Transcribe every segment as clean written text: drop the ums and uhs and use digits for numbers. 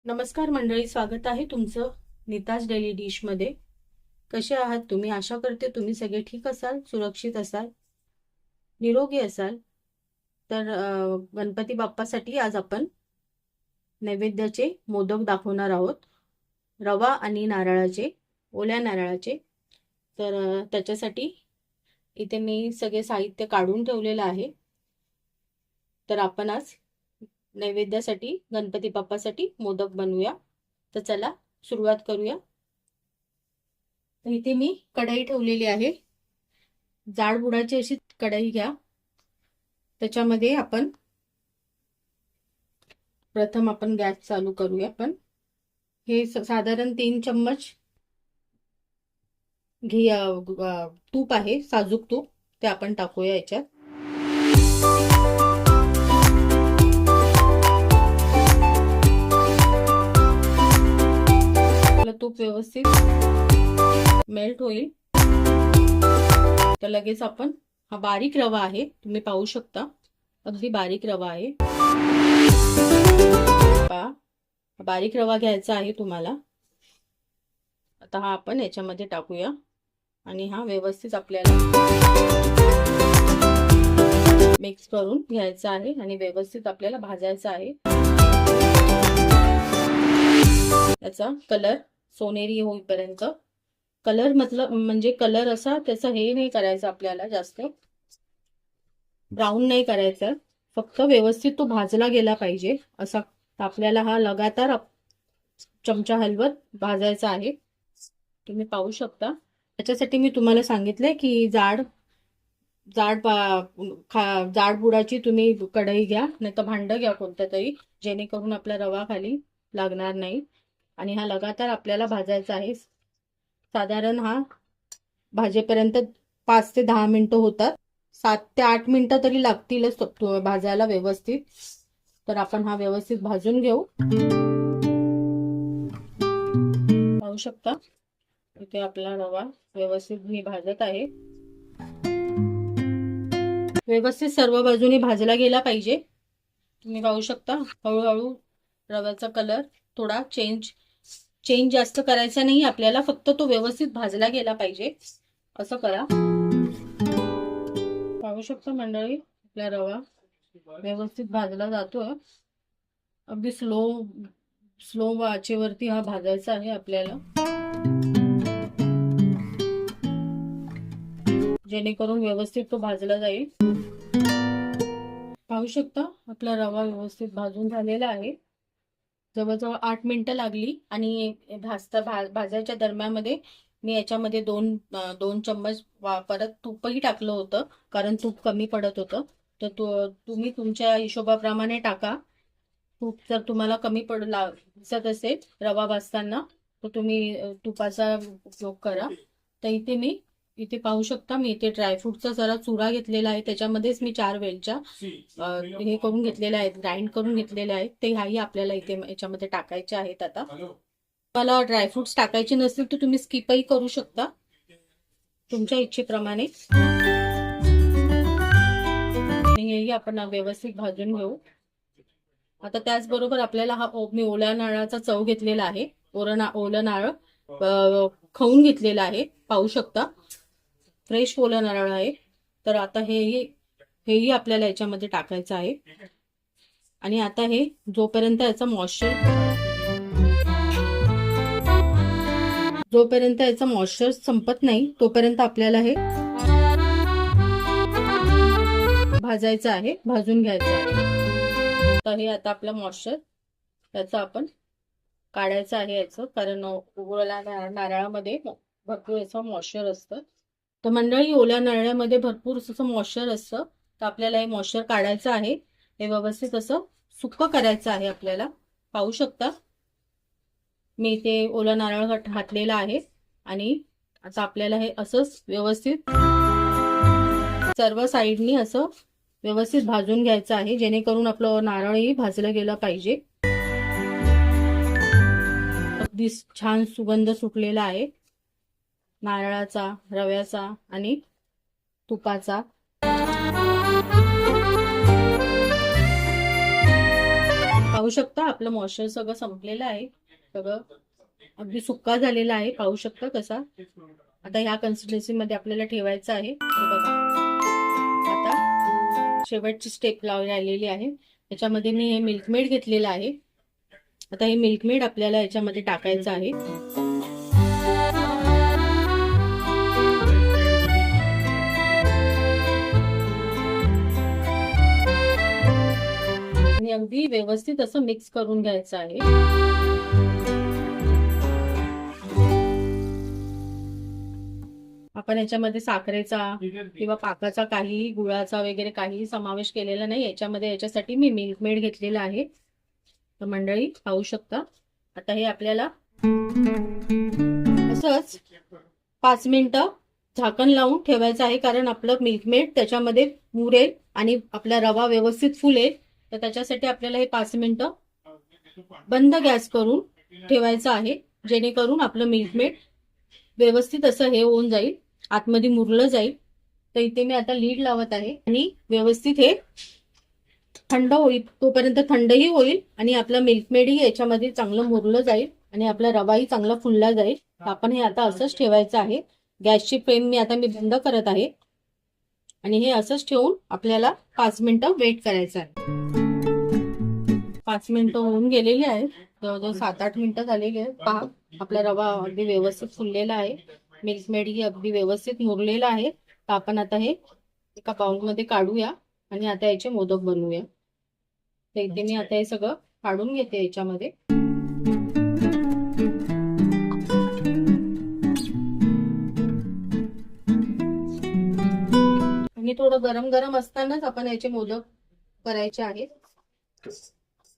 नमस्कार मंडळी, स्वागत आहे तुमचं नीताज डेली डिश मध्ये। कसे आहात तुम्ही? आशा करते तुम्ही सगळे ठीक असाल, सुरक्षित असाल, निरोगी असाल। तर गणपती बाप्पासाठी आज आपण नैवेद्याचे मोदक दाखवणार आहोत, रवा आणि नारळाचे, ओल्या नारळाचे। तर त्याच्यासाठी इथे मी सगळे साहित्य काढून ठेवलेलं आहे। तर आपण आज नैवेद्यासाठी गणपती बाप्पासाठी मोदक बनवूया। तर चला सुरुवात करूया। इथे मी कढई ठेवलेली आहे, जाड बुडाची अशी कढई घ्या। त्याच्यामध्ये आपण प्रथम गॅस चालू करूया। आपण हे साधारण 3 चम्मच घी तूप आहे, साजूक तूप, ते आपण टाकूया याच्यात। तूप व्यवस्थित मेल्ट होईल तर लगेच आपण हा बारीक रवा आहे, तुम्ही पाहू शकता, अगदी बारीक रवा आहे। बारीक रवा घ्यायचा आहे तुम्हाला। आता हा आपण याच्यामध्ये टाकूया आणि हा व्यवस्थित आपल्याला मिक्स करून घ्यायचा आहे आणि व्यवस्थित आपल्याला भाजायचा आहे। याचा कलर सोनेरी होईपर्यंत, कलर म्हणजे कलर असा त्याचा हे नाही करायचा आपल्याला, जास्त ब्राऊन नाही करायचं, फक्त व्यवस्थित तो भाजला गेला पाहिजे असा आपल्याला हा लगातार चमचा हलवत भाजायचा आहे। तुम्ही पाहू शकता। त्याच्यासाठी मी तुम्हाला सांगितलंय की जाड बुडाची तुम्ही कढई घ्या, नाही तर भांड घ्या कोणतं तरी, जेणेकरून आपला रवा खाली लागणार नाही। आणि हा लगातार आपल्याला भाजायचा आहे। साधारण हा भाजेपर्यंत 5 ते 10 मिनिटं होतात, 7 ते 8 मिनिटं तरी लागतीलच भाजायला व्यवस्थित। तर आपण हा व्यवस्थित भाजून घेऊ। पाहू शकता इथे आपला रवा व्यवस्थित मी भाजत आहे। व्यवस्थित सर्व बाजूने भाजला गेला पाहिजे। तुम्ही पाहू शकता हळूहळू रव्याचा कलर थोडा चेंज जास्त करायचा नाही आपल्याला, फक्त तो व्यवस्थित भाजला गेला पाहिजे, असं करा। पाहू शकता मंडळी, आपला रवा व्यवस्थित भाजला जातोय। अगदी स्लो आचेवरती हा भाजायचा आहे आपल्याला, जेणेकरून व्यवस्थित तो भाजला जाईल। पाहू शकता आपला रवा व्यवस्थित भाजून झालेला आहे। जवळजवळ 8 मिनिटं लागली आणि भाजायच्या दरम्यानमध्ये मी याच्यामध्ये दोन चम्मच परत तूपही टाकलं होतं, कारण तूप कमी पडत होतं। तर तुम्ही तुमच्या हिशोबाप्रमाणे टाका। तूप जर तुम्हाला कमी दिसत असेल रवा भाजताना, तर तुम्ही तुपाचा उपयोग करा। तर इथे पाहू शकता मी इथे ड्रायफ्रूटचा जरा चुरा घेतलेला आहे, त्याच्यामध्येच मी 4 वेलच्या हे करून घेतलेल्या आहेत, ग्राइंड करून घेतलेल्या आहेत। ते ह्याही आपल्याला इथे याच्यामध्ये टाकायचे आहेत। आता तुम्हाला ड्रायफ्रुट्स टाकायचे नसतील तर तुम्ही स्किपही करू शकता तुमच्या इच्छेप्रमाणे। हेही आपण व्यवस्थित भाजून घेऊ। आता त्याचबरोबर आपल्याला हा मी ओल्या नारळाचा चव घेतलेला आहे, ओलं नारळ खाऊन घेतलेला आहे, पाहू शकता फ्रेश ओलं नारळ आहे। तर आता हेही आपल्याला याच्यामध्ये टाकायचं आहे। आणि आता हे जोपर्यंत याचा मॉइश्चर संपत नाही तोपर्यंत आपल्याला हे भाजायचं आहे, भाजून घ्यायचं आहे। तर हे आता आपलं मॉइश्चर याचं आपण काढायचं आहे याचं, कारण ओल्या नारळामध्ये भरपूर याचं मॉइश्चर असतं। तर मंडळी, ओल्या नारळामध्ये भरपूर असं मॉइश्चर असतं, तर आपल्याला हे मॉइश्चर काढायचं आहे। हे व्यवस्थित असं सुक्क करायचं आहे आपल्याला। पाहू शकता मी इथे ओला नारळ घातलेला आहे आणि आता आपल्याला हे असंच व्यवस्थित सर्व साईडनी असं व्यवस्थित भाजून घ्यायचं आहे, जेणेकरून आपलं नारळही भाजलं गेलं पाहिजे। अगदी छान सुगंध सुटलेला आहे नारळाचा, रव्याचा आणि तुपाचा। पाहू पाहू शकता आपलं मॉइश्चर सगळं संपलेलं आहे, सगळं अगदी सुक्का झालेला आहे, पाहू शकता कसा. आता ह्या कन्सिस्टन्सी मध्ये आपल्याला ठेवायचं आहे. हे बघा, आता शेवटची स्टेप राहिलेली आहे. याच्यामध्ये मी हे मिल्कमेड घेतलेलं आहे. आता हे मिल्कमेड आपल्याला याच्यामध्ये टाकायचं आहे. आणि अगदी व्यवस्थित असं मिक्स करून घ्यायचं आहे. आपण याच्यामध्ये साखरेचा किंवा पाकाचा काहीही, गुळाचा वगैरे काहीही समावेश केलेला नाही याच्यामध्ये. याच्यासाठी मी मिल्कमेड घेतलेला आहे. तर मंडळी पाहू शकता. आता हे आपल्याला असंच 5 मिनिटं झाकण लावून ठेवायचं आहे, कारण आपलं मिल्कमेड त्याच्यामध्ये मुरेल आणि आपला रवा व्यवस्थित फुलेल. तर त्याच्यासाठी आपल्याला हे 5 मिनिटं बंद गॅस करून ठेवायचं आहे, जेणेकरून आपलं मिल्कमेड व्यवस्थित असं हे होऊन जाईल, आतमध्ये मुरलं जाईल. तर इथे मी आता लीड लावत आहे आणि व्यवस्थित हे थंड होईल, तोपर्यंत थंडही होईल आणि आपलं मिल्कमेडही याच्यामध्ये चांगलं मुरलं जाईल आणि आपला रवाही चांगला फुलला जाईल. आपण हे आता असंच ठेवायचं आहे. गॅसची फ्लेम मी बंद करत आहे आणि हे असंच ठेवून आपल्याला 5 मिनिटं वेट करायचं आहे. 5 मिनिटं होऊन गेलेली आहेत, जवळजवळ 7-8 मिनिटं झालेली आहेत. पहा, आपला रवा अगदी व्यवस्थित फुललेला आहे, मिल्कमेडही अगदी व्यवस्थित मुरलेला आहे. तर आपण आता हे एका बाउलमध्ये काढूया आणि आता याचे मोदक बनवूया. तर इथे मी आता हे सगळं काढून घेते याच्यामध्ये. आणि थोडं गरम गरम असतानाच आपण याचे मोदक करायचे आहेत.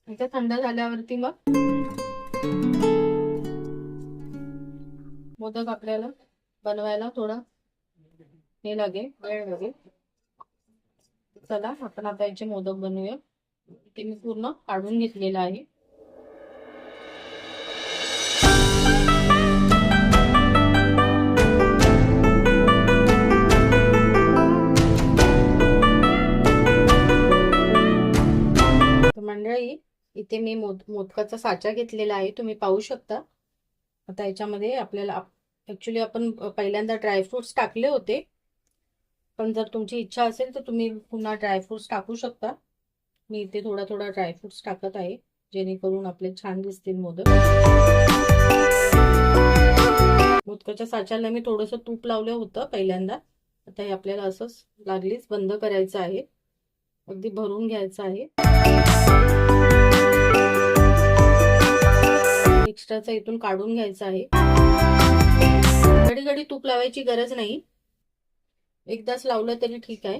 आता थंड झाल्यावरती मग मोदक आपल्याला बनवायला थोडा हे लागेल, वेळ लागेल. चला आपण आता याचे मोदक बनवूया. ते मी पूर्ण काढून घेतलेलं आहे. मंडळी इथे मी मोदकाचा साचा घेतलेला आहे, तुम्ही पाहू शकता. आता याच्यामध्ये आपल्याला ऍक्च्युली आपण पहिल्यांदा ड्रायफ्रुट्स टाकले होते, पण जर तुमची इच्छा असेल तर तुम्ही पुन्हा ड्रायफ्रुट्स टाकू शकता. मी इथे थोडा थोडा ड्रायफ्रुट्स टाकत आहे, जेणेकरून आपले छान दिसतील मोदक. मोदकाच्या साच्याला मी थोडंसं तूप लावलं होतं पहिल्यांदा. आता हे आपल्याला असंच लागलीच बंद करायचं आहे, अगदी भरून घ्यायचं आहे. एक्स्ट्राचा इथून काढून घ्यायचा आहे. घडी घडी तूप लावायची गरज नाही, एकदाच लावलं तरी ठीक आहे.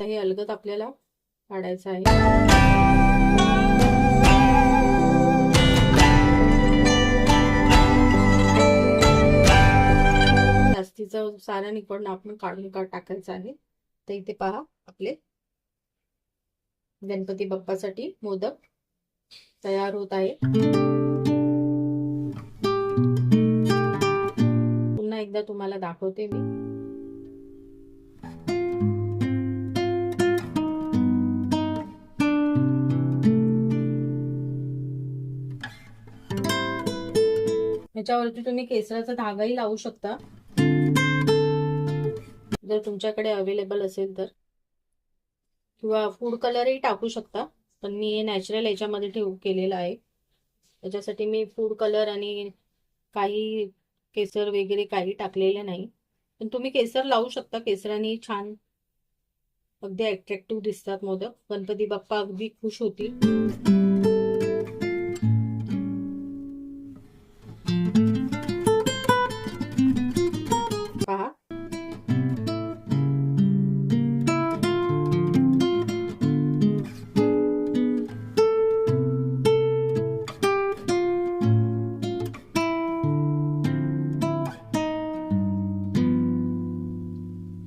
हे अलगद आपल्याला काढायचं आहे. जास्तीचं सारण इकडनं आपण काढून टाकायचं आहे. तर इथे पहा, आपले गणपती बाप्पासाठी मोदक तयार होत आहे. पुन्हा एकदा तुम्हाला दाखवते मी. याच्यावरती तुम्ही केसराचा धागाही लावू शकता, जर तुमच्याकडे अवेलेबल असेल तर, किंवा फूड कलरही टाकू शकता. पण मी हे नॅचरल याच्यामध्ये केलेलं आहे. त्याच्यासाठी मी फूड कलर आणि काही केसर वगैरे काही टाकलेलं नाही. पण तुम्ही केसर लावू शकता, केसराने छान अगदी अट्रॅक्टिव्ह दिसतात मोदक. गणपती बाप्पा अगदी खुश होतील. पहा,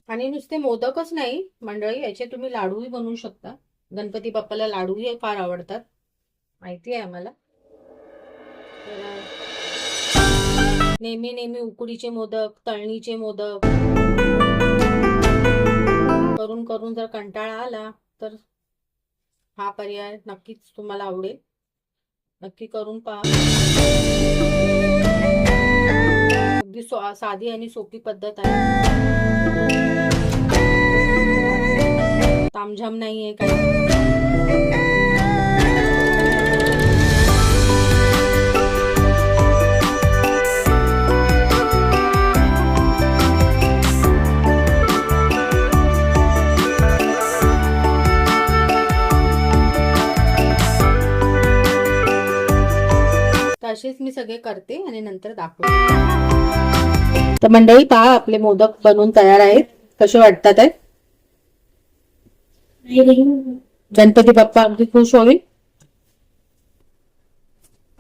आणि नुसते मोदकच नाही मंडळी, याचे तुम्ही लाडूही बनवू शकता. गणपती बाप्पाला लाडूही फार आवडतात, माहिती आहे आम्हाला. नेहमी नेहमी उकडीचे मोदक, तळणीचे मोदक करून करून जर कंटाळा आला तर हा पर्याय नक्कीच तुम्हाला आवडेल. नक्की करून पहा. अगदी साधी आणि सोपी पद्धत आहे. तामझाम नाहीये काही. असेच मी सगळे करते आणि नंतर दाखवते. तर मंडळी पहा, आपले मोदक बनवून तयार आहेत. कसे वाटतात आहे? गणपती बाप्पा अगदी खुश होईल.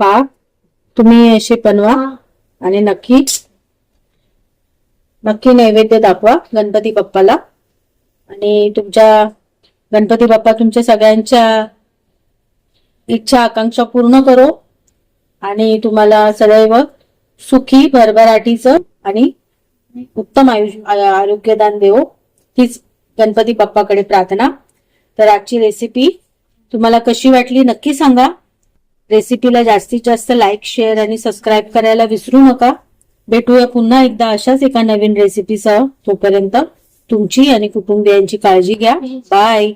पहा, तुम्ही असे बनवा आणि नक्की नैवेद्य दाखवा गणपती बाप्पाला. आणि तुमच्या गणपती बाप्पा तुमच्या सगळ्यांच्या इच्छा आकांक्षा पूर्ण करो आणि तुम्हाला सदैव सुखी भरभराटीचं आणि उत्तम आरोग्यदान देवो, हीच गणपती बाप्पाकडे प्रार्थना. तर आजची रेसिपी तुम्हाला कशी वाटली नक्की सांगा. रेसिपीला जास्तीत जास्त लाईक, शेअर आणि सबस्क्राईब करायला विसरू नका. भेटूया पुन्हा एकदा अशाच एका नवीन रेसिपीसह. तोपर्यंत तुमची आणि कुटुंबियांची काळजी घ्या. बाय.